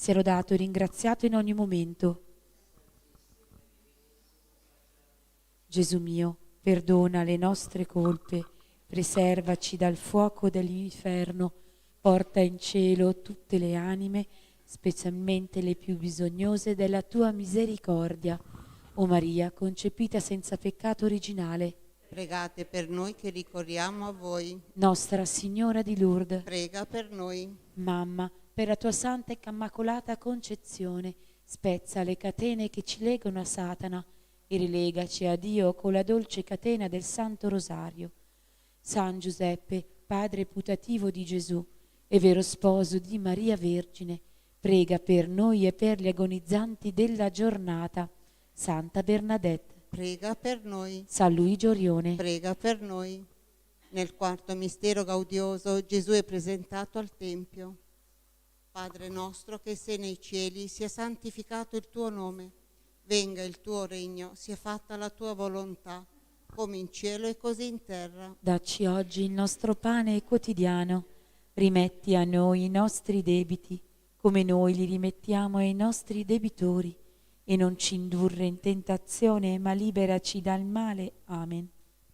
sia lodato e ringraziato in ogni momento. Gesù mio, perdona le nostre colpe, preservaci dal fuoco dell'inferno, porta in cielo tutte le anime, specialmente le più bisognose della tua misericordia. O Maria, concepita senza peccato originale, Pregate per noi che ricorriamo a voi. Nostra Signora di Lourdes, Prega per noi. Mamma, per la tua santa e immacolata concezione, spezza le catene che ci legano a Satana e rilegaci a Dio con la dolce catena del Santo Rosario. San Giuseppe, padre putativo di Gesù e vero sposo di Maria Vergine, prega per noi e per gli agonizzanti della giornata. Santa Bernadette, Prega per noi. San Luigi Orione, Prega per noi. Nel quarto mistero gaudioso Gesù è presentato al Tempio. Padre nostro che sei nei cieli, sia santificato il tuo nome. Venga il tuo regno, sia fatta la tua volontà, come in cielo e così in terra. dacci oggi il nostro pane quotidiano. Rimetti a noi i nostri debiti, come noi li rimettiamo ai nostri debitori. E non ci indurre in tentazione, ma liberaci dal male. Amen.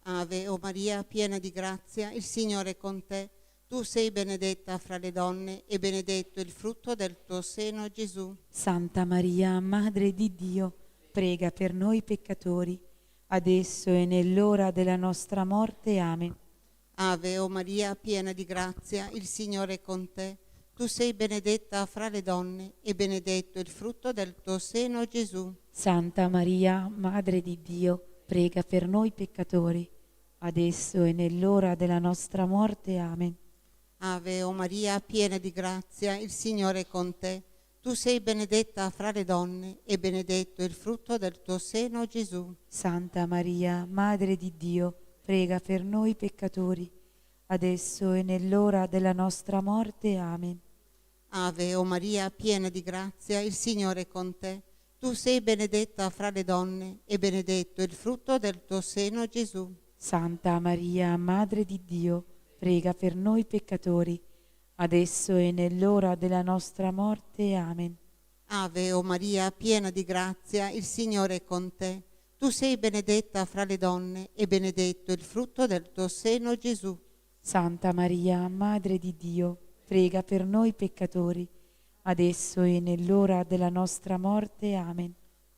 Ave, o Maria, piena di grazia, il Signore è con te. Tu sei benedetta fra le donne e benedetto il frutto del tuo seno, Gesù. Santa Maria, Madre di Dio, prega per noi peccatori, adesso e nell'ora della nostra morte. Amen. Ave, o Maria, piena di grazia, il Signore è con te. Tu sei benedetta fra le donne e benedetto il frutto del tuo seno, Gesù. Santa Maria, Madre di Dio, prega per noi peccatori, adesso e nell'ora della nostra morte. Amen. Ave, o Maria, piena di grazia, il Signore è con te. Tu sei benedetta fra le donne e benedetto il frutto del tuo seno, Gesù. Santa Maria, Madre di Dio, prega per noi peccatori, adesso e nell'ora della nostra morte. Amen. Ave, o Maria, piena di grazia, il Signore è con te. Tu sei benedetta fra le donne e benedetto il frutto del tuo seno, Gesù. Santa Maria, Madre di Dio, prega per noi peccatori, adesso e nell'ora della nostra morte. Amen. Ave, o Maria, piena di grazia, il Signore è con te. Tu sei benedetta fra le donne e benedetto il frutto del tuo seno, Gesù. Santa Maria, Madre di Dio, prega per noi peccatori, adesso e nell'ora della nostra morte. Amen.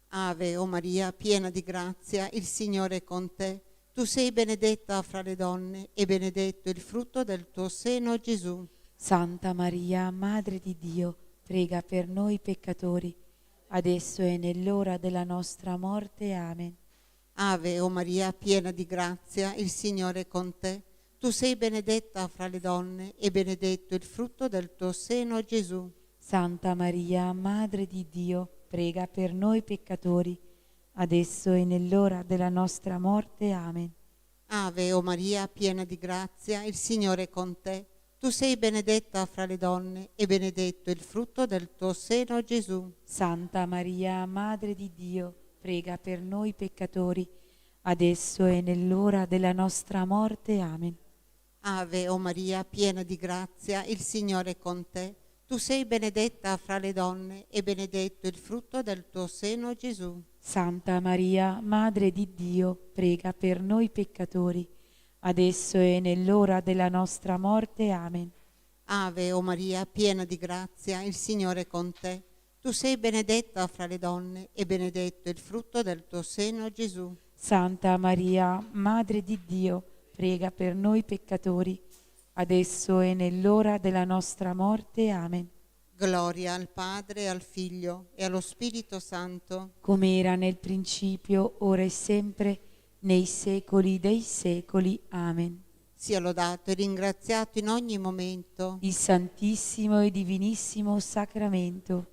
Ave, o Maria, piena di grazia, il Signore è con te. Tu sei benedetta fra le donne e benedetto il frutto del tuo seno, Gesù. Santa Maria, Madre di Dio, prega per noi peccatori, adesso e nell'ora della nostra morte. Amen. Ave, o Maria, piena di grazia, il Signore è con te. Tu sei benedetta fra le donne e benedetto il frutto del tuo seno, Gesù. Santa Maria, Madre di Dio, prega per noi peccatori, adesso e nell'ora della nostra morte. Amen. Ave, o Maria, piena di grazia, il Signore è con te. Tu sei benedetta fra le donne e benedetto il frutto del tuo seno, Gesù. Santa Maria, Madre di Dio, prega per noi peccatori, adesso e nell'ora della nostra morte. Amen. Ave, o Maria, piena di grazia, il Signore è con te. Tu sei benedetta fra le donne e benedetto il frutto del tuo seno, Gesù. Santa Maria, Madre di Dio, prega per noi peccatori, adesso e nell'ora della nostra morte. Amen. Ave, o Maria, piena di grazia, il Signore è con te. Tu sei benedetta fra le donne e benedetto il frutto del tuo seno, Gesù. Santa Maria, Madre di Dio, prega per noi peccatori, adesso e nell'ora della nostra morte. Amen. Gloria al Padre, al Figlio e allo Spirito Santo. Come era nel principio, ora e sempre, nei secoli dei secoli. Amen. Sia lodato e ringraziato in ogni momento. Il Santissimo e Divinissimo Sacramento.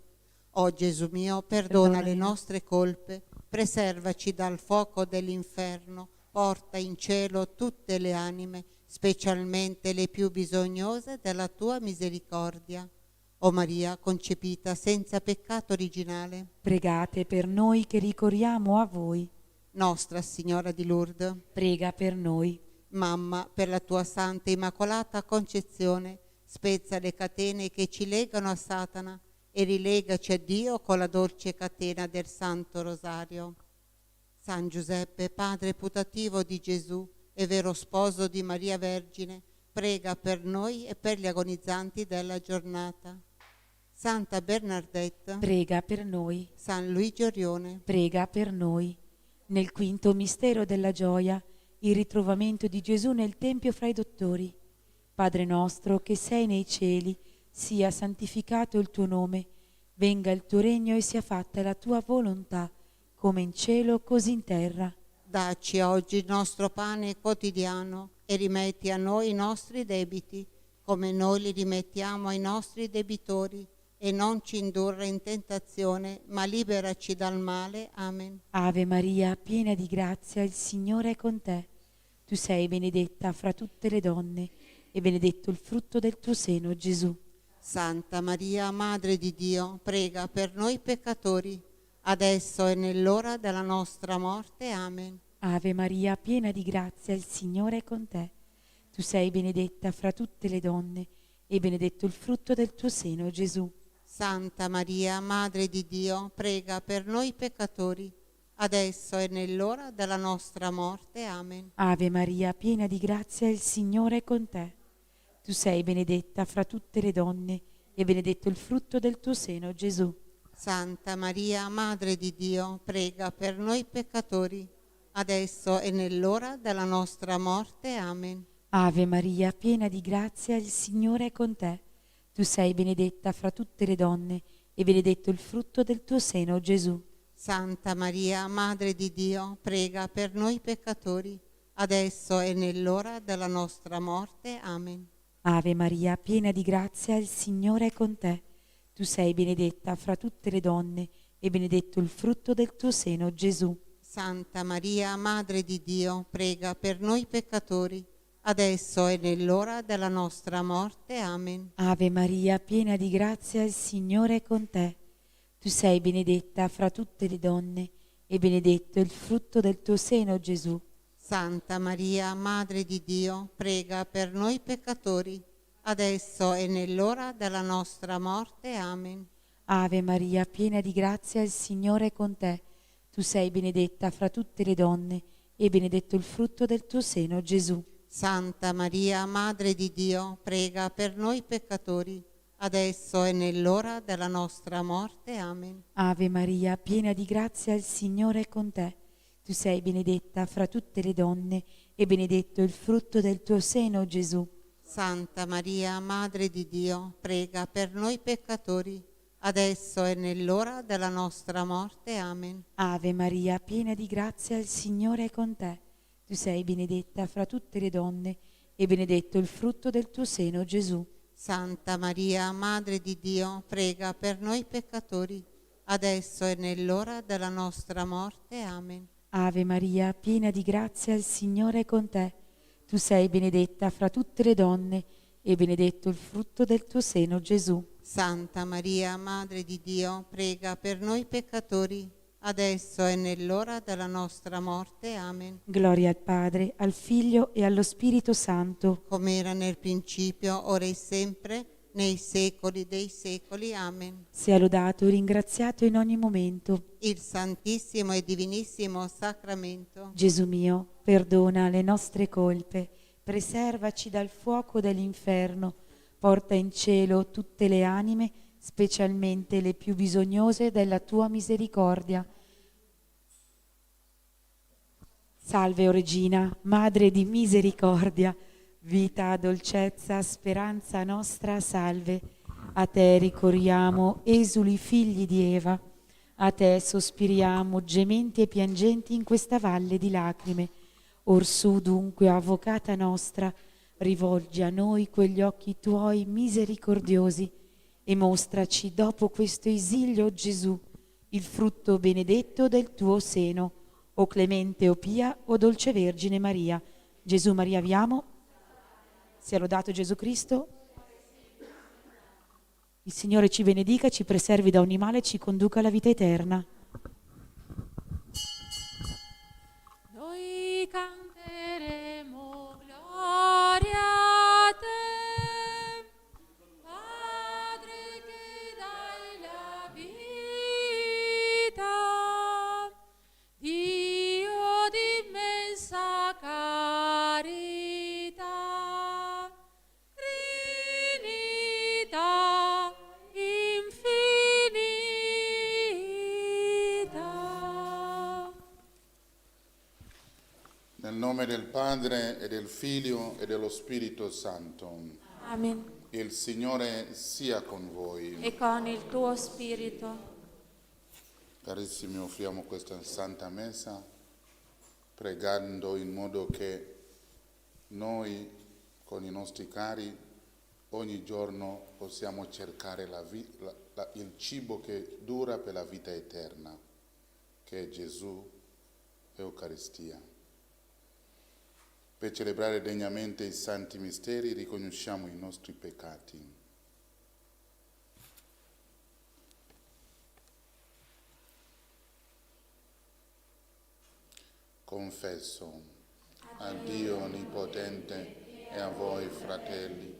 O Gesù mio, perdona le nostre colpe, preservaci dal fuoco dell'inferno, porta in cielo tutte le anime, specialmente le più bisognose della tua misericordia. O Maria, concepita senza peccato originale, Pregate per noi che ricorriamo a voi. Nostra Signora di Lourdes, Prega per noi. Mamma, per la tua santa e immacolata concezione, spezza le catene che ci legano a Satana e rilegaci a Dio con la dolce catena del Santo Rosario. San Giuseppe, padre putativo di Gesù e vero sposo di Maria Vergine, prega per noi e per gli agonizzanti della giornata. Santa Bernardetta, prega per noi. San Luigi Orione, Prega per noi. Nel quinto mistero della gioia, il ritrovamento di Gesù nel Tempio fra i dottori. Padre nostro che sei nei cieli, sia santificato il tuo nome, venga il tuo regno e sia fatta la tua volontà, come in cielo così in terra. dacci oggi il nostro pane quotidiano e rimetti a noi i nostri debiti, come noi li rimettiamo ai nostri debitori, e non ci indurre in tentazione, ma liberaci dal male. Amen. Ave Maria, piena di grazia, il Signore è con te. Tu sei benedetta fra tutte le donne, e benedetto il frutto del tuo seno, Gesù. Santa Maria, Madre di Dio, prega per noi peccatori, adesso e nell'ora della nostra morte. Amen. Ave Maria, piena di grazia, il Signore è con te. Tu sei benedetta fra tutte le donne, e benedetto il frutto del tuo seno, Gesù. Santa Maria, Madre di Dio, prega per noi peccatori, adesso e nell'ora della nostra morte. Amen. Ave Maria, piena di grazia, il Signore è con te. Tu sei benedetta fra tutte le donne, e benedetto il frutto del tuo seno, Gesù. Santa Maria, Madre di Dio, prega per noi peccatori, adesso e nell'ora della nostra morte. Amen. Ave Maria, piena di grazia, il Signore è con te. Tu sei benedetta fra tutte le donne, e benedetto il frutto del tuo seno, Gesù. Santa Maria, Madre di Dio, prega per noi peccatori, adesso e nell'ora della nostra morte. Amen. Ave Maria, piena di grazia, il Signore è con te. Tu sei benedetta fra tutte le donne, e benedetto il frutto del tuo seno, Gesù. Santa Maria, Madre di Dio, prega per noi peccatori, adesso e nell'ora della nostra morte. Amen. Ave Maria, piena di grazia, il Signore è con te. Tu sei benedetta fra tutte le donne, e benedetto il frutto del tuo seno, Gesù. Santa Maria, Madre di Dio, prega per noi peccatori, adesso e nell'ora della nostra morte. Amen. Ave Maria, piena di grazia, il Signore è con te. Tu sei benedetta fra tutte le donne, e benedetto il frutto del tuo seno, Gesù. Santa Maria, Madre di Dio, prega per noi peccatori, adesso e nell'ora della nostra morte. Amen. Ave Maria, piena di grazia, il Signore è con te. Tu sei benedetta fra tutte le donne, e benedetto il frutto del tuo seno, Gesù. Santa Maria, Madre di Dio, prega per noi peccatori, adesso e nell'ora della nostra morte. Amen. Ave Maria, piena di grazia, il Signore è con te. Tu sei benedetta fra tutte le donne, e benedetto il frutto del tuo seno, Gesù. Santa Maria, Madre di Dio, prega per noi peccatori, adesso e nell'ora della nostra morte. Amen. Ave Maria, piena di grazia, il Signore è con te. Tu sei benedetta fra tutte le donne, e benedetto il frutto del tuo seno, Gesù. Santa Maria, Madre di Dio, prega per noi peccatori, adesso e nell'ora della nostra morte. Amen. Gloria al Padre, al Figlio e allo Spirito Santo, come era nel principio, ora e sempre, nei secoli dei secoli. Amen. sia lodato e ringraziato in ogni momento. Il Santissimo e Divinissimo Sacramento, Gesù mio, perdona le nostre colpe, preservaci dal fuoco dell'inferno, porta in cielo tutte le anime, specialmente le più bisognose della tua misericordia. Salve, o Regina, Madre di misericordia, vita, dolcezza, speranza nostra, salve. A te ricorriamo, esuli figli di Eva, a te sospiriamo, gementi e piangenti in questa valle di lacrime. Orsù dunque, avvocata nostra, rivolgi a noi quegli occhi tuoi misericordiosi e mostraci dopo questo esilio, Gesù, il frutto benedetto del tuo seno. O clemente, o pia, o dolce Vergine Maria. Gesù, Maria, vi amo. Sia lodato Gesù Cristo. Il Signore ci benedica, ci preservi da ogni male e ci conduca alla vita eterna. Noi canteremo gloria a te, Padre che dai Nel nome del Padre e del Figlio e dello Spirito Santo. Amen. Il Signore sia con voi. E con il tuo spirito. Carissimi, offriamo questa Santa Messa pregando in modo che noi con i nostri cari ogni giorno possiamo cercare il cibo che dura per la vita eterna, che è Gesù, Eucaristia. Per celebrare degnamente i santi misteri riconosciamo i nostri peccati. Confesso a Dio Onnipotente e a voi, fratelli,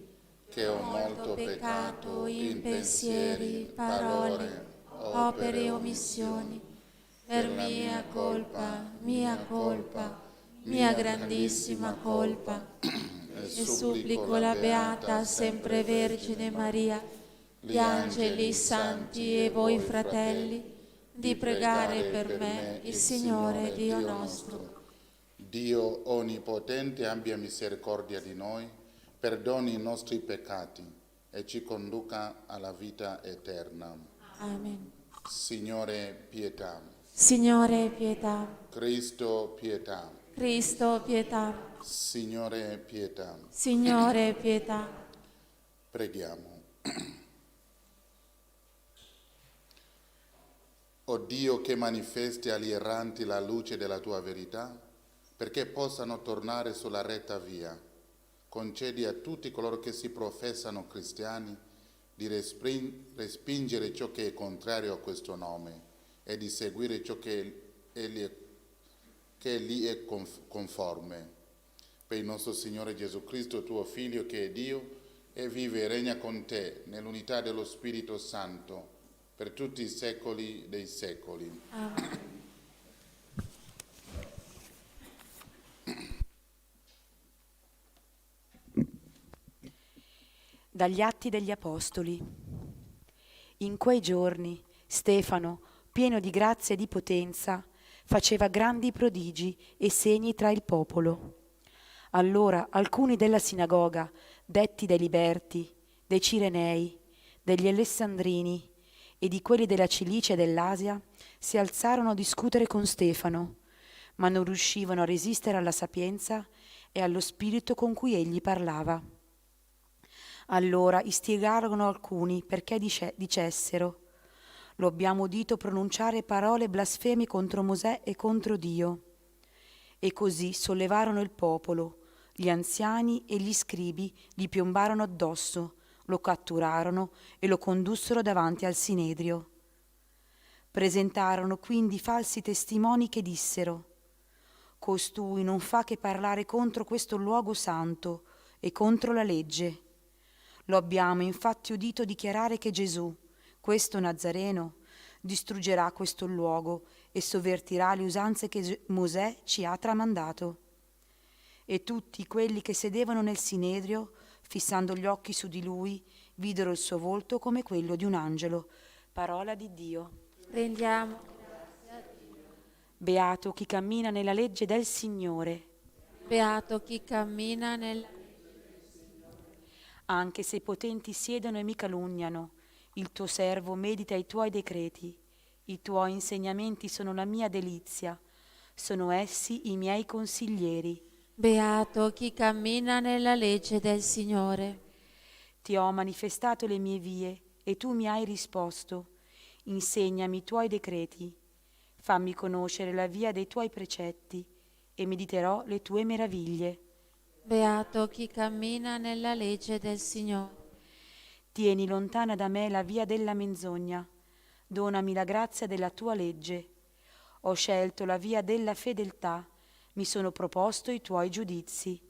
che ho molto peccato in pensieri, parole, opere e omissioni, per mia colpa, mia grandissima colpa, E supplico la Beata Sempre Vergine Maria, gli angeli, i santi e voi fratelli, di pregare per me il Signore Dio nostro. Dio Onnipotente abbia misericordia di noi, perdoni i nostri peccati e ci conduca alla vita eterna. Amen. Signore, pietà. Signore, pietà. Cristo, pietà. Cristo, pietà. Signore, pietà. Signore, pietà. Preghiamo. O Dio, che manifesti agli erranti la luce della tua verità, perché possano tornare sulla retta via, concedi a tutti coloro che si professano cristiani di respingere ciò che è contrario a questo nome e di seguire ciò che lì è conforme. Per il nostro Signore Gesù Cristo, tuo Figlio, che è Dio e vive e regna con te nell'unità dello Spirito Santo, per tutti i secoli dei secoli. Amen. Dagli Atti degli Apostoli. In quei giorni Stefano, pieno di grazia e di potenza, faceva grandi prodigi e segni tra il popolo. Allora alcuni della sinagoga, detti dai Liberti, dei Cirenei, degli Alessandrini e di quelli della Cilicia e dell'Asia, si alzarono a discutere con Stefano, ma non riuscivano a resistere alla sapienza e allo spirito con cui egli parlava. Allora istigarono alcuni perché dicessero: lo abbiamo udito pronunciare parole blasfeme contro Mosè e contro Dio. E così sollevarono il popolo, gli anziani e gli scribi gli piombarono addosso, lo catturarono e lo condussero davanti al Sinedrio. Presentarono quindi falsi testimoni che dissero: costui non fa che parlare contro questo luogo santo e contro la legge. Lo abbiamo infatti udito dichiarare che Gesù, questo Nazareno, distruggerà questo luogo e sovvertirà le usanze che Mosè ci ha tramandato. E tutti quelli che sedevano nel Sinedrio, fissando gli occhi su di lui, videro il suo volto come quello di un angelo. Parola di Dio. Rendiamo. Beato chi cammina nella legge del Signore. Beato chi cammina nel... Anche se i potenti siedono e mi calunniano, il tuo servo medita i tuoi decreti. I tuoi insegnamenti sono la mia delizia, sono essi i miei consiglieri. Beato chi cammina nella legge del Signore. Ti ho manifestato le mie vie e tu mi hai risposto. Insegnami i tuoi decreti. Fammi conoscere la via dei tuoi precetti e mediterò le tue meraviglie. Beato chi cammina nella legge del Signore. Tieni lontana da me la via della menzogna. Donami la grazia della tua legge. Ho scelto la via della fedeltà. Mi sono proposto i tuoi giudizi.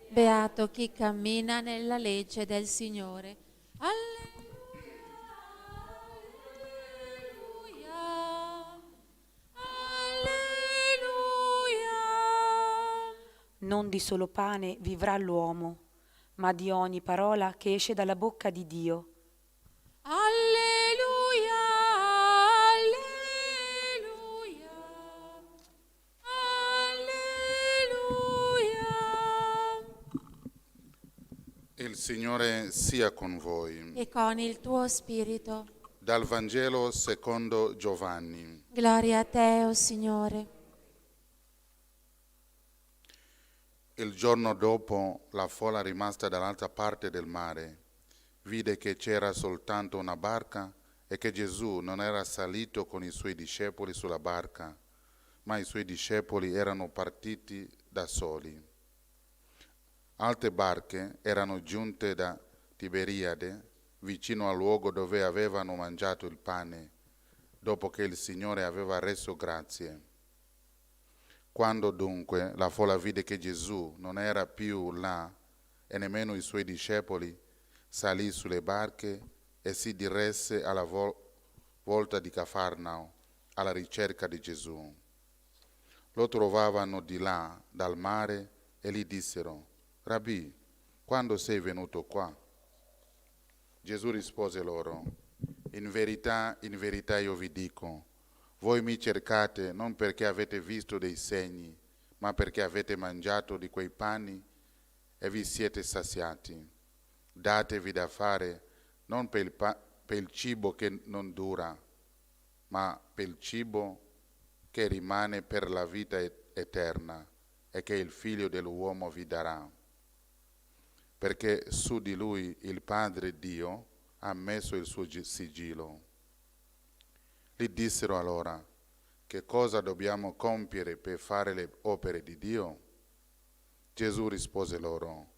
Beato chi cammina nella legge del Signore. Alleluia. Alleluia. Non di solo pane vivrà l'uomo, ma di ogni parola che esce dalla bocca di Dio. Alleluia. Alleluia. Alleluia. Signore sia con voi. E con il tuo spirito. Dal Vangelo secondo Giovanni. Gloria a te, o Signore. Il giorno dopo, la folla rimasta dall'altra parte del mare vide che c'era soltanto una barca e che Gesù non era salito con i suoi discepoli sulla barca, ma i suoi discepoli erano partiti da soli. Altre barche erano giunte da Tiberiade, vicino al luogo dove avevano mangiato il pane, dopo che il Signore aveva reso grazie. Quando dunque la folla vide che Gesù non era più là e nemmeno i suoi discepoli, salì sulle barche e si diresse alla volta di Cafarnao alla ricerca di Gesù. Lo trovavano di là dal mare e gli dissero: Rabbì, quando sei venuto qua? Gesù rispose loro: in verità io vi dico, voi mi cercate non perché avete visto dei segni, ma perché avete mangiato di quei pani e vi siete saziati. Datevi da fare non per il cibo che non dura, ma per il cibo che rimane per la vita eterna e che il Figlio dell'uomo vi darà. Perché su di lui il Padre Dio ha messo il suo sigillo. Gli dissero allora: che cosa dobbiamo compiere per fare le opere di Dio? Gesù rispose loro: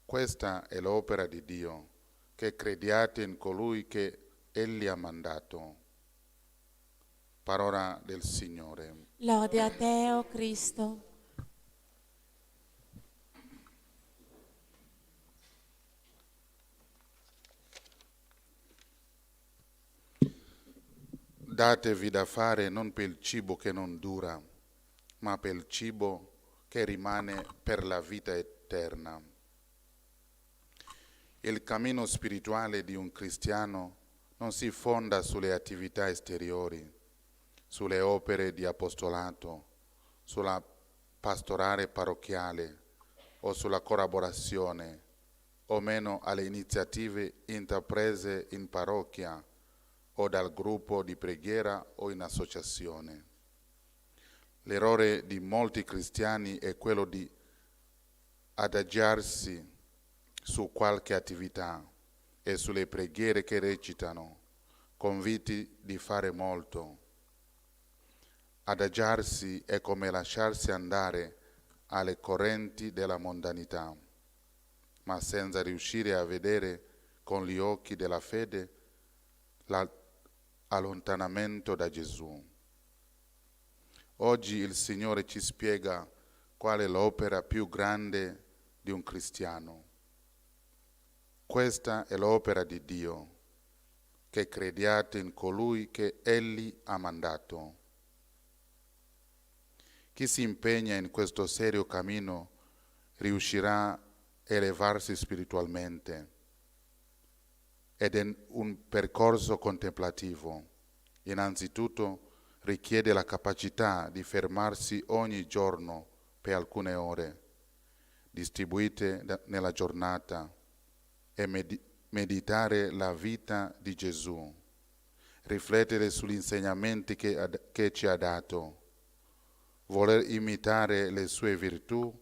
questa è l'opera di Dio, che crediate in colui che Egli ha mandato. Parola del Signore. Lode a te, o Cristo. Datevi da fare non per il cibo che non dura, ma per il cibo che rimane per la vita eterna. Il cammino spirituale di un cristiano non si fonda sulle attività esteriori, sulle opere di apostolato, sulla pastorale parrocchiale o sulla collaborazione o meno alle iniziative intraprese in parrocchia o dal gruppo di preghiera o in associazione. L'errore di molti cristiani è quello di adagiarsi su qualche attività e sulle preghiere che recitano, convinti di fare molto. Adagiarsi è come lasciarsi andare alle correnti della mondanità, ma senza riuscire a vedere con gli occhi della fede l'allontanamento da Gesù. Oggi il Signore ci spiega qual è l'opera più grande di un cristiano. Questa è l'opera di Dio, che crediate in colui che Egli ha mandato. Chi si impegna in questo serio cammino riuscirà a elevarsi spiritualmente ed è un percorso contemplativo. Innanzitutto richiede la capacità di fermarsi ogni giorno per alcune ore, distribuite nella giornata, e meditare la vita di Gesù, riflettere sugli insegnamenti che ci ha dato, voler imitare le sue virtù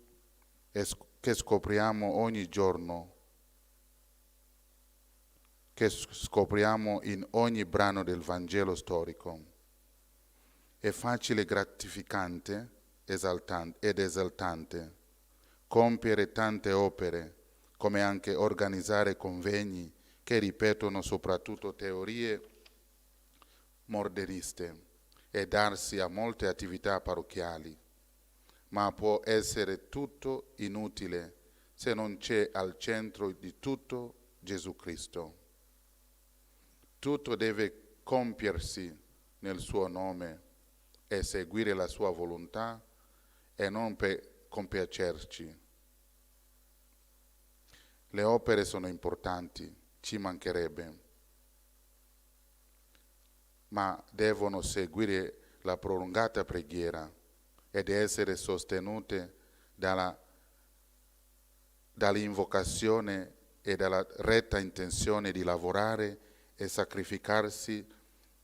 che scopriamo ogni giorno, che scopriamo in ogni brano del Vangelo storico. È facile, gratificante ed esaltante compiere tante opere, come anche organizzare convegni che ripetono soprattutto teorie moderniste e darsi a molte attività parrocchiali, ma può essere tutto inutile se non c'è al centro di tutto Gesù Cristo. Tutto deve compiersi nel suo nome e seguire la sua volontà e non per compiacerci. Le opere sono importanti, ci mancherebbe, ma devono seguire la prolungata preghiera ed essere sostenute dall'invocazione e dalla retta intenzione di lavorare e sacrificarsi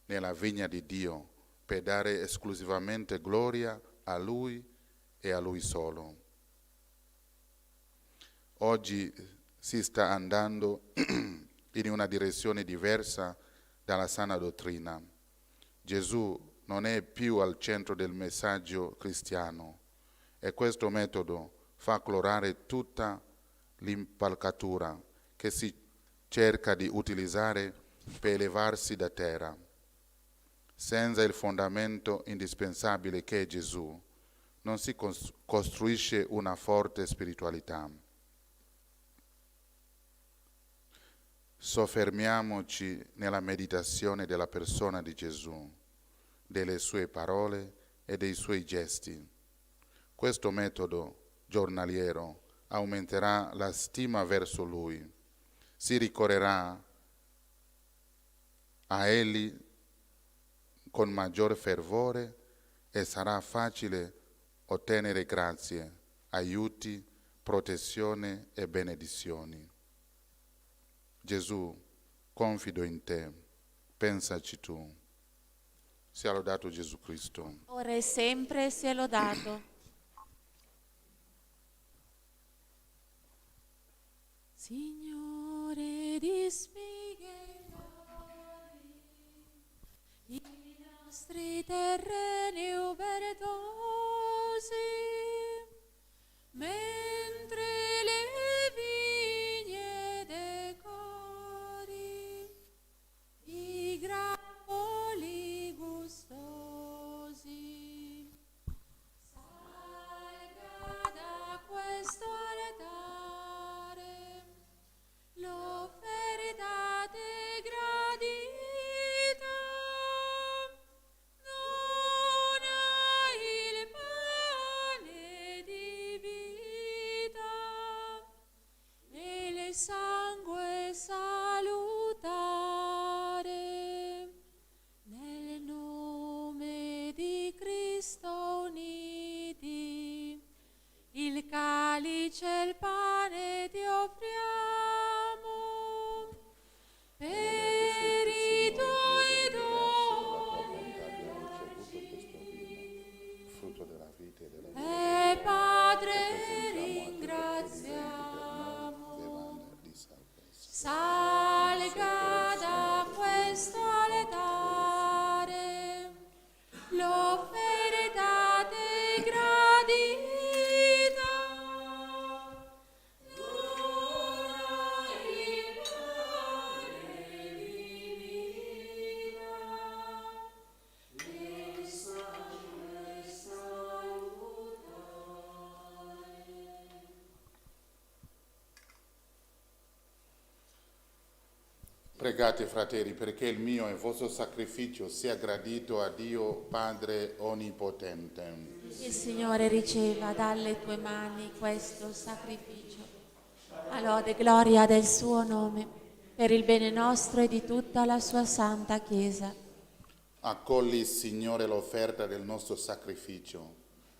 nella vigna di Dio per dare esclusivamente gloria a Lui e a Lui solo. Oggi si sta andando in una direzione diversa dalla sana dottrina. Gesù non è più al centro del messaggio cristiano e questo metodo fa colorare tutta l'impalcatura che si cerca di utilizzare per elevarsi da terra. Senza il fondamento indispensabile che è Gesù, non si costruisce una forte spiritualità. Soffermiamoci nella meditazione della persona di Gesù, delle sue parole e dei suoi gesti. Questo metodo giornaliero aumenterà la stima verso Lui, si ricorrerà a Egli con maggior fervore e sarà facile ottenere grazie, aiuti, protezione e benedizioni. Gesù, confido in te, pensaci tu. Sia lodato Gesù Cristo. Ora e sempre sia lodato. Signore di spighe d'ori, i nostri terreni ubertosi, mentre le vigne decori, i gravoli gustosi. Salga da questo altare l'offerta te gradita, dona il pane di vita e il sangue salutare, nel nome di Cristo uniti, il calice e il pane ti offriamo, per i tuoi doni Frutto della vita e della e Padre ringraziamo. Salga da questo altare l'offerta te gradita, dona il pane di vita e il sangue salutare. Pregate, fratelli, perché il mio e il vostro sacrificio sia gradito a Dio Padre Onnipotente. Il Signore riceva dalle tue mani questo sacrificio, a lode e gloria del suo nome, per il bene nostro e di tutta la sua santa Chiesa. Accogli, Signore, l'offerta del nostro sacrificio,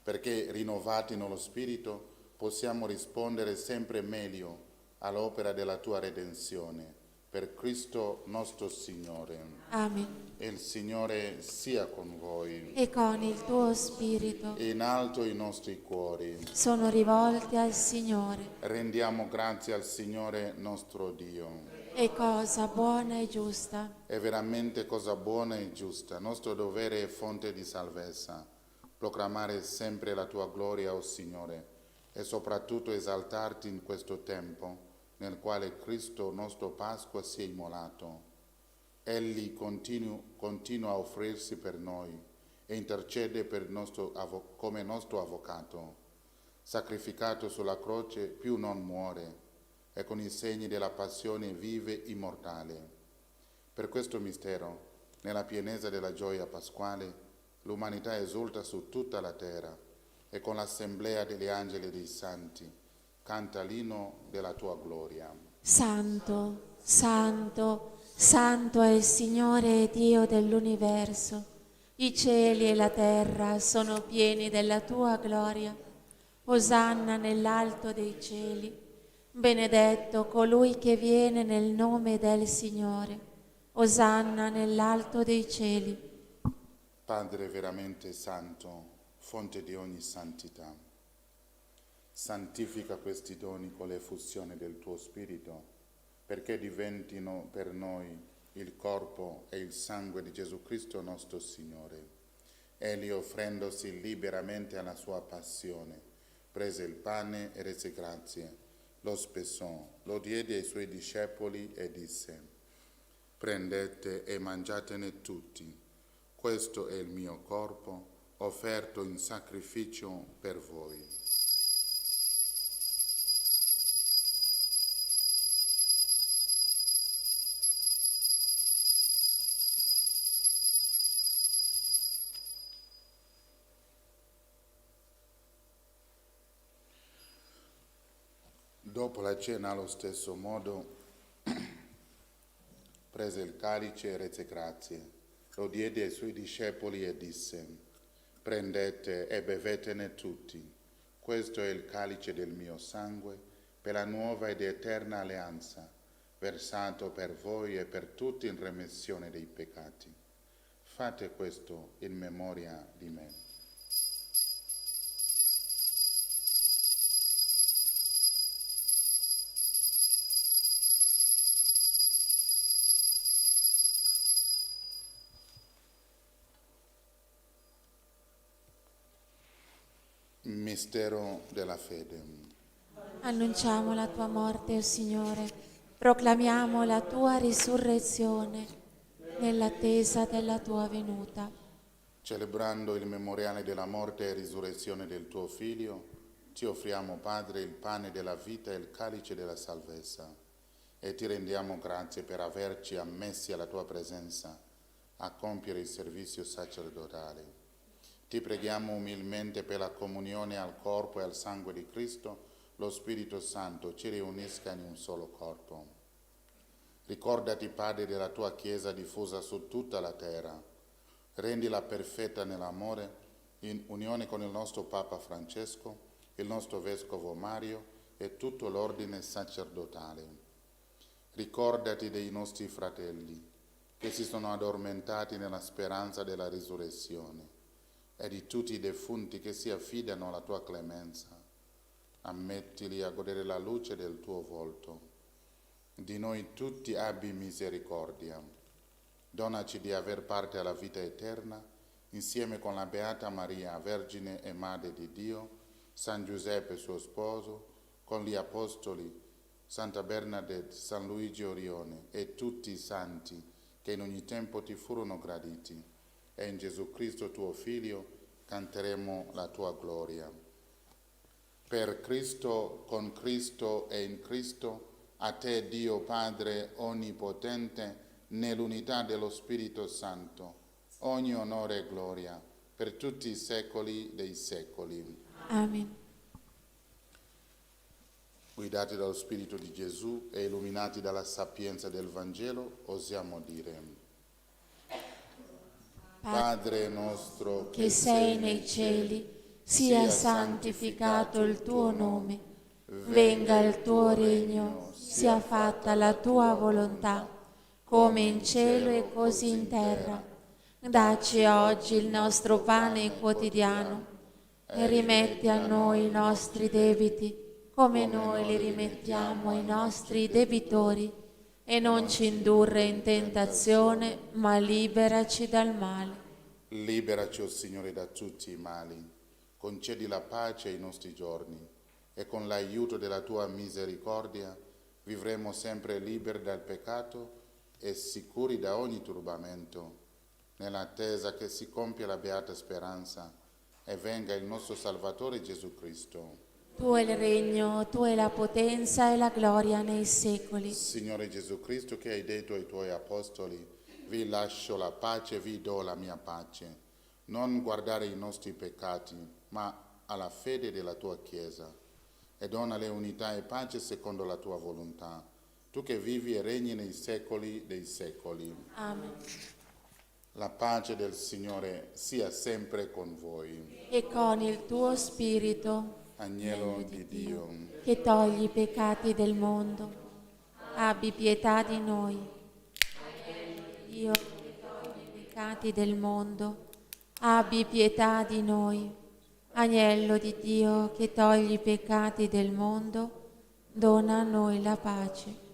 perché rinnovati nello Spirito possiamo rispondere sempre meglio all'opera della tua redenzione. Per Cristo nostro Signore. Amen. E il Signore sia con voi. E con il tuo spirito E in alto i nostri cuori. sono rivolti al Signore. Rendiamo grazie al Signore nostro Dio. È cosa buona e giusta. È veramente cosa buona e giusta, nostro dovere e fonte di salvezza, proclamare sempre la tua gloria, o Signore, e soprattutto esaltarti in questo tempo nel quale Cristo, nostro Pasqua, si è immolato. Egli continua a offrirsi per noi e intercede per come nostro avvocato. Sacrificato sulla croce, più non muore, e con i segni della passione vive immortale. Per questo mistero, nella pienezza della gioia pasquale, l'umanità esulta su tutta la terra e con l'assemblea degli angeli e dei santi canta l'inno della tua gloria. Santo, santo, santo è il Signore Dio dell'universo. I cieli e la terra sono pieni della tua gloria. Osanna nell'alto dei cieli. Benedetto colui che viene nel nome del Signore. Osanna nell'alto dei cieli. Padre veramente santo, fonte di ogni santità, santifica questi doni con l'effusione del tuo Spirito, perché diventino per noi il corpo e il sangue di Gesù Cristo nostro Signore. Egli, offrendosi liberamente alla sua passione, prese il pane e rese grazie, lo spessò, lo diede ai suoi discepoli e disse: prendete e mangiatene tutti, questo è il mio corpo, offerto in sacrificio per voi. Dopo la cena, allo stesso modo, prese il calice e rese grazie, lo diede ai suoi discepoli e disse: prendete e bevetene tutti, questo è il calice del mio sangue, per la nuova ed eterna alleanza, versato per voi e per tutti in remissione dei peccati. Fate questo in memoria di me. Mistero della fede. Annunciamo la tua morte, o Signore, proclamiamo la tua risurrezione nell'attesa della tua venuta. Celebrando il memoriale della morte e risurrezione del tuo Figlio, ti offriamo, Padre, il pane della vita e il calice della salvezza, e ti rendiamo grazie per averci ammessi alla tua presenza a compiere il servizio sacerdotale. Ti preghiamo umilmente per la comunione al corpo e al sangue di Cristo, lo Spirito Santo ci riunisca in un solo corpo. Ricordati, Padre, della tua Chiesa diffusa su tutta la terra. Rendila perfetta nell'amore, in unione con il nostro Papa Francesco, il nostro Vescovo Mario e tutto l'ordine sacerdotale. Ricordati dei nostri fratelli che si sono addormentati nella speranza della risurrezione e di tutti i defunti che si affidano alla tua clemenza. Ammettili a godere la luce del tuo volto. Di noi tutti abbi misericordia. Donaci di aver parte alla vita eterna, insieme con la Beata Maria, Vergine e Madre di Dio, San Giuseppe suo sposo, con gli Apostoli, Santa Bernadette, San Luigi Orione e tutti i santi che in ogni tempo ti furono graditi. E in Gesù Cristo tuo Figlio canteremo la tua gloria. Per Cristo, con Cristo e in Cristo, a te Dio Padre Onnipotente, nell'unità dello Spirito Santo, ogni onore e gloria per tutti i secoli dei secoli. Amen. Guidati dallo Spirito di Gesù e illuminati dalla sapienza del Vangelo, osiamo dire: Padre nostro che sei nei cieli, sia santificato il tuo nome, venga il tuo regno, sia fatta la tua volontà, come in cielo e così in terra. Dacci oggi il nostro pane quotidiano e rimetti a noi i nostri debiti, come noi li rimettiamo ai nostri debitori, e non ci indurre in tentazione, ma liberaci dal male. Liberaci, o Signore, da tutti i mali, concedi la pace ai nostri giorni, e con l'aiuto della tua misericordia vivremo sempre liberi dal peccato e sicuri da ogni turbamento, nell'attesa che si compia la beata speranza e venga il nostro Salvatore Gesù Cristo. Tu è il regno, tu è la potenza e la gloria nei secoli. Signore Gesù Cristo, che hai detto ai tuoi apostoli: vi lascio la pace, vi do la mia pace. Non guardare i nostri peccati, ma alla fede della tua Chiesa, e donale unità e pace secondo la tua volontà, tu che vivi e regni nei secoli dei secoli. Amen. La pace del Signore sia sempre con voi. E con il tuo spirito. Agnello di Dio, che togli i peccati del mondo, abbi pietà di noi. Dio, che togli i peccati del mondo, abbi pietà di noi. Agnello di Dio, che togli i peccati del mondo, dona a noi la pace.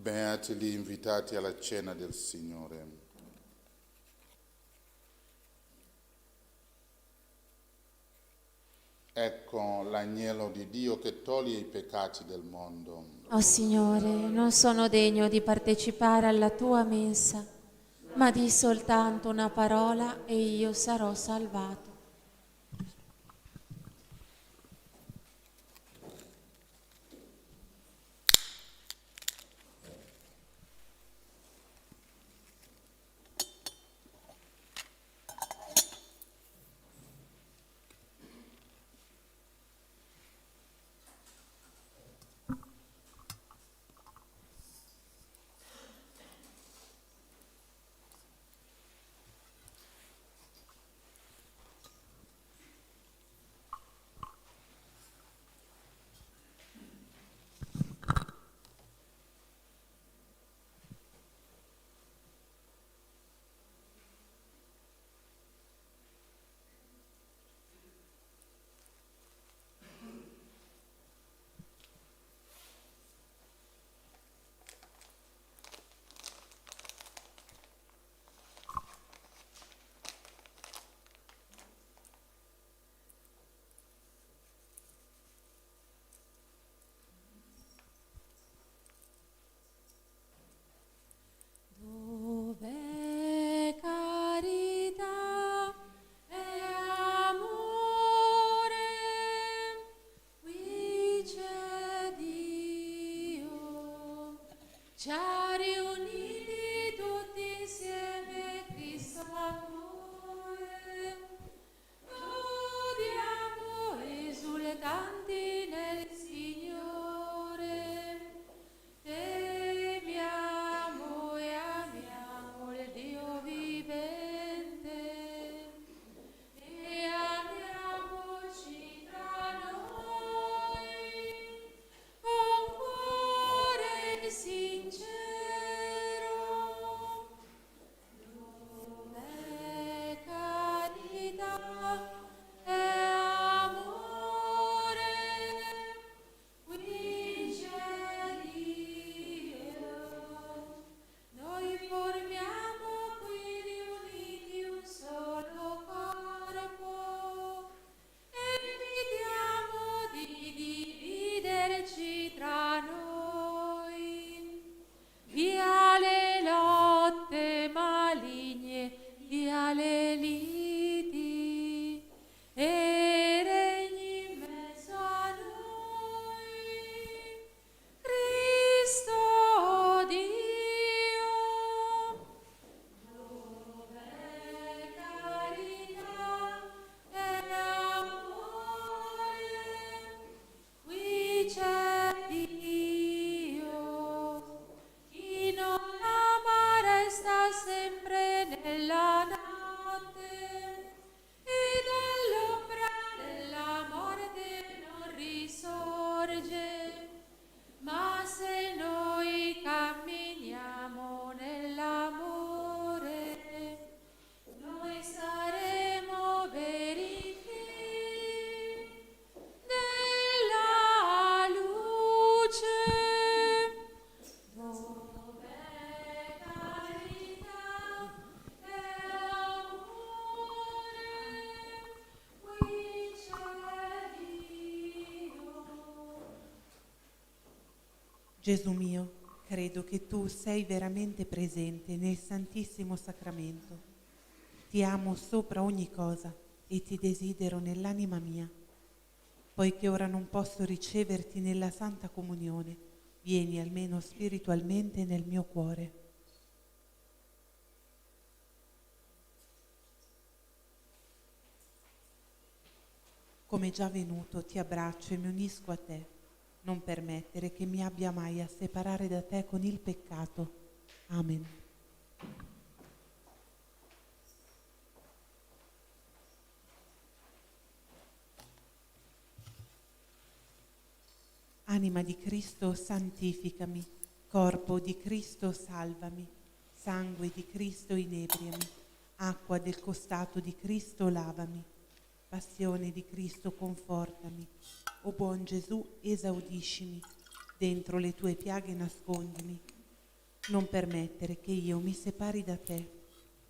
beati gli invitati alla cena del Signore. Ecco l'agnello di Dio che toglie i peccati del mondo. O Signore, non sono degno di partecipare alla tua mensa, ma di soltanto una parola e io sarò salvato. Dov'è carità e amore, qui c'è Dio. Ci ha riuniti tutti insieme Cristo amore. Lodiamo esultanti nel Signore. Temiamo e amiamo il Dio vivente e amiamoci tra noi con cuore sincero. Dov'è carità e amore, qui c'è Dio. Noi formiamo qui riuniti un solo corpo, evitiamo di dividerci tra noi. Via le lotte maligne, via le liti, e regni in mezzo a noi, Cristo Dio. Dov'è carità e amore, qui c'è Dio. Chi non ama resta sempre nella notte e dall'ombra della morte non risorge. Ma se noi camminiamo nell'amore, noi saremo veri figli della luce. Dov'è carità e amore, qui c'è Dio. Gesù mio, credo che tu sei veramente presente nel Santissimo Sacramento. Ti amo sopra ogni cosa e ti desidero nell'anima mia. Poiché ora non posso riceverti nella Santa Comunione, vieni almeno spiritualmente nel mio cuore. Come già venuto, ti abbraccio e mi unisco a te. Non permettere che mi abbia mai a separare da te con il peccato. Amen. Anima di Cristo, santificami. Corpo di Cristo, salvami. Sangue di Cristo, inebriami. Acqua del costato di Cristo, lavami. Passione di Cristo, confortami. O buon Gesù, esaudiscimi. Dentro le tue piaghe nascondimi. Non permettere che io mi separi da te.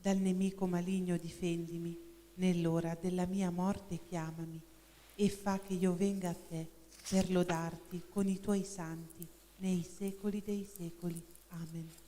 Dal nemico maligno difendimi. Nell'ora della mia morte chiamami. E fa che io venga a te per lodarti con i tuoi santi nei secoli dei secoli. Amen.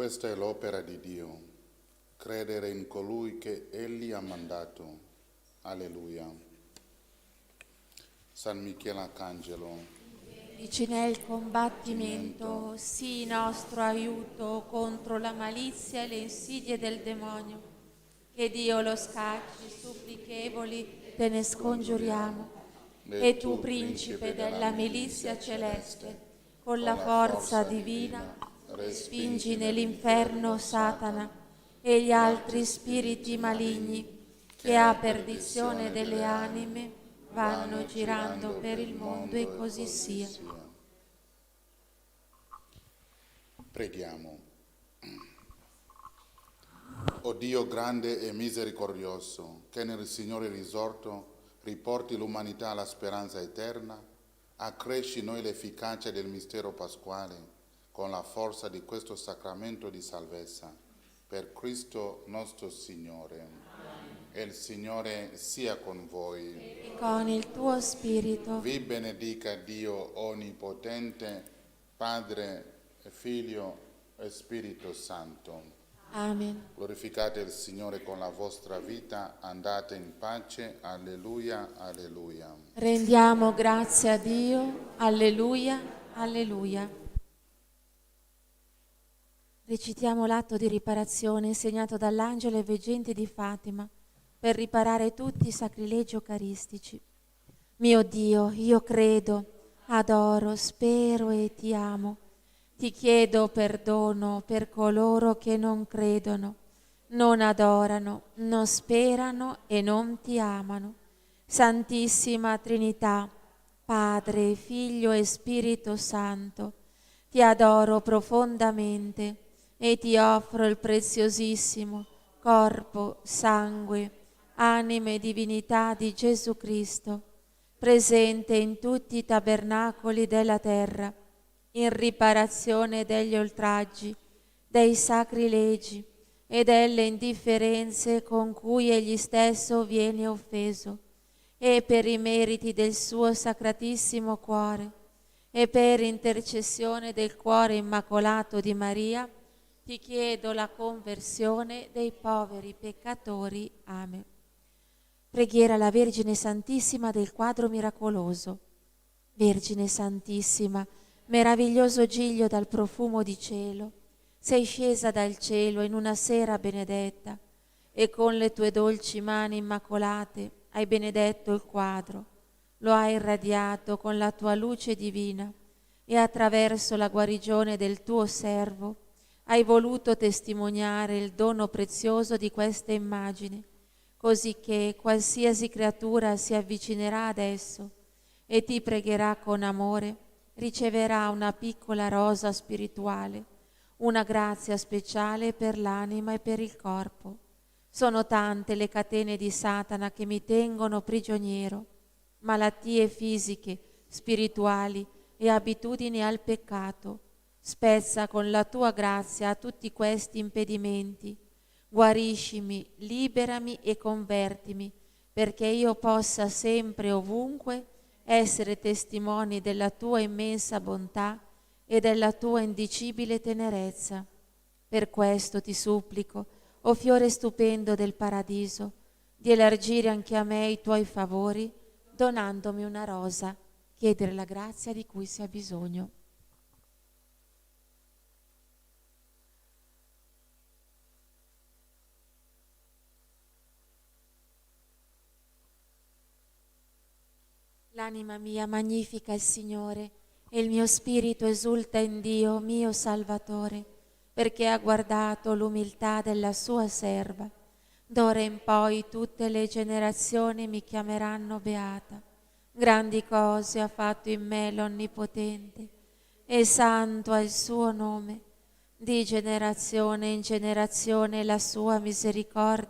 Questa è l'opera di Dio, credere in colui che Egli ha mandato. Alleluia. San Michele Arcangelo, Dici nel combattimento, sii nostro aiuto contro la malizia e le insidie del demonio. Che Dio lo scacci, supplichevoli, te ne scongiuriamo. E tu, principe della milizia celeste, con la forza divina, respingi nell'inferno Satana e gli altri spiriti maligni che a perdizione delle anime vanno girando per il mondo, e così sia. Preghiamo. O Dio grande e misericordioso, che nel Signore risorto riporti l'umanità alla speranza eterna, accresci in noi l'efficacia del mistero pasquale con la forza di questo sacramento di salvezza. Per Cristo nostro Signore. Amen. E il Signore sia con voi. E con il tuo spirito. Vi benedica Dio Onnipotente, Padre, Figlio e Spirito Santo. Amen. Glorificate il Signore con la vostra vita, andate in pace. Alleluia, alleluia. Rendiamo grazie a Dio. Alleluia, alleluia. Recitiamo l'atto di riparazione insegnato dall'angelo veggente di Fatima per riparare tutti i sacrilegi eucaristici. Mio Dio, io credo, adoro, spero e ti amo. Ti chiedo perdono per coloro che non credono, non adorano, non sperano e non ti amano. Santissima Trinità, Padre, Figlio e Spirito Santo, ti adoro profondamente e ti offro il preziosissimo corpo, sangue, anima e divinità di Gesù Cristo, presente in tutti i tabernacoli della terra, in riparazione degli oltraggi, dei sacrilegi e delle indifferenze con cui egli stesso viene offeso, e per i meriti del suo sacratissimo cuore, e per intercessione del cuore immacolato di Maria, ti chiedo la conversione dei poveri peccatori. Amen. Preghiera alla Vergine Santissima del quadro miracoloso. Vergine Santissima, meraviglioso giglio dal profumo di cielo, sei scesa dal cielo in una sera benedetta e con le tue dolci mani immacolate hai benedetto il quadro, lo hai irradiato con la tua luce divina e attraverso la guarigione del tuo servo hai voluto testimoniare il dono prezioso di questa immagine, così che qualsiasi creatura si avvicinerà ad esso e ti pregherà con amore, riceverà una piccola rosa spirituale, una grazia speciale per l'anima e per il corpo. Sono tante le catene di Satana che mi tengono prigioniero, malattie fisiche, spirituali e abitudini al peccato. Spezza con la tua grazia tutti questi impedimenti. Guariscimi, liberami e convertimi, perché io possa sempre e ovunque essere testimoni della tua immensa bontà e della tua indicibile tenerezza. Per questo ti supplico, o fiore stupendo del paradiso, di elargire anche a me i tuoi favori, donandomi una rosa, chiedere la grazia di cui si ha bisogno. L'anima mia magnifica il Signore, e il mio spirito esulta in Dio, mio Salvatore, perché ha guardato l'umiltà della sua serva. D'ora in poi tutte le generazioni mi chiameranno beata. Grandi cose ha fatto in me l'Onnipotente, e santo è il suo nome. Di generazione in generazione la sua misericordia